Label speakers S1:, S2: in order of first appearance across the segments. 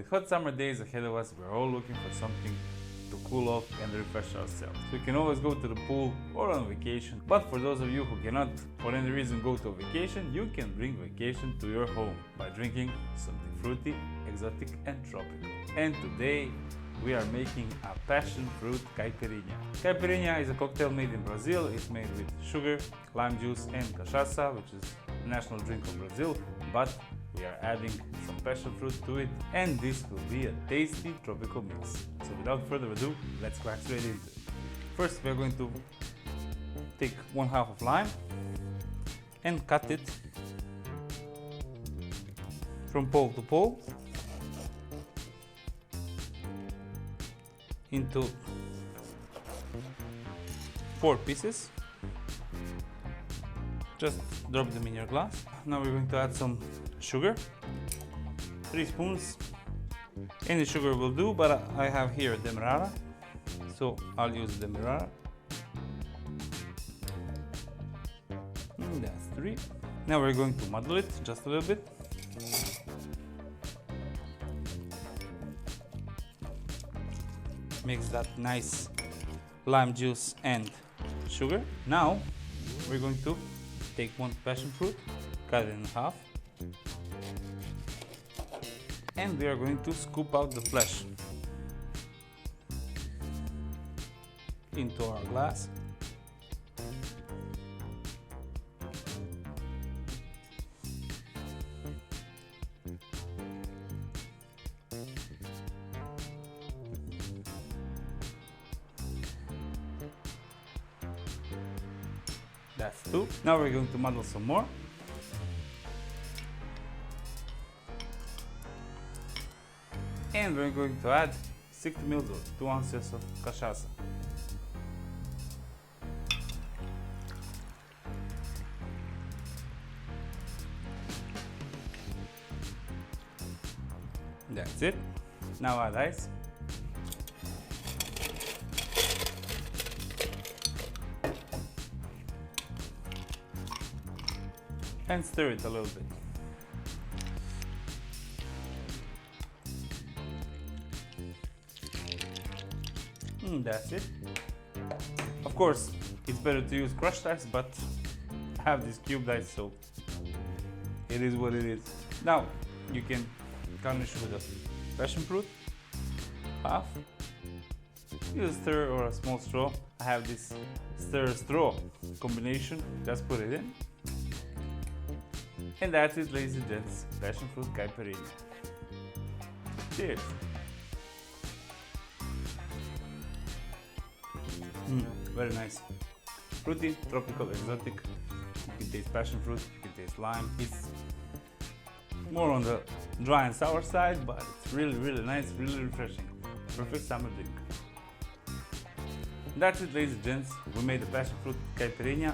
S1: With hot summer days ahead of us, we're all looking for something to cool off and refresh ourselves. We can always go to the pool or on vacation, but for those of you who cannot for any reason go to a vacation, you can bring vacation to your home by drinking something fruity, exotic and tropical. And today we are making a passion fruit caipirinha. Caipirinha is a cocktail made in Brazil. It's made with sugar, lime juice and cachaça, which is the national drink of Brazil, but we are adding some passion fruit to it, and this will be a tasty tropical mix. So without further ado, let's crack straight into it. First, we are going to take 1/2 of lime and cut it from pole to pole into 4 pieces. Just drop them in your glass. Now we're going to add some sugar, 3 spoons. Any sugar will do, but I have here demerara, so I'll use demerara. That's 3. Now we're going to muddle it just a little bit. Mix that nice lime juice and sugar. Now we're going to take 1 passion fruit, cut it in half, and we are going to scoop out the flesh into our glass. That's 2. Now we're going to muddle some more. And we're going to add 60 ml or 2 ounces of cachaça. That's it. Now add ice. And stir it a little bit. That's it. Of course, it's better to use crushed ice, but I have this cubed ice, so it is what it is. Now you can garnish with a passion fruit, half. Use a stir or a small straw. I have this stir straw combination. Just put it in. And that's it, ladies and gents, passion fruit caipirinha. Cheers! Very nice. Fruity, tropical, exotic. You can taste passion fruit, you can taste lime. It's more on the dry and sour side, but it's really nice, really refreshing. Perfect summer drink. That's it, ladies and gents. We made the passion fruit caipirinha.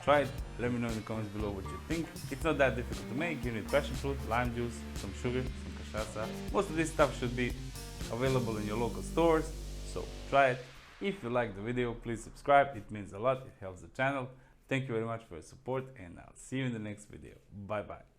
S1: Try it. Let me know in the comments below what you think. It's not that difficult to make. You need passion fruit, lime juice, some sugar, some cachaça. Most of this stuff should be available in your local stores, so try it. If you like the video, please subscribe. It means a lot. It helps the channel. Thank you very much for your support, and I'll see you in the next video. Bye bye.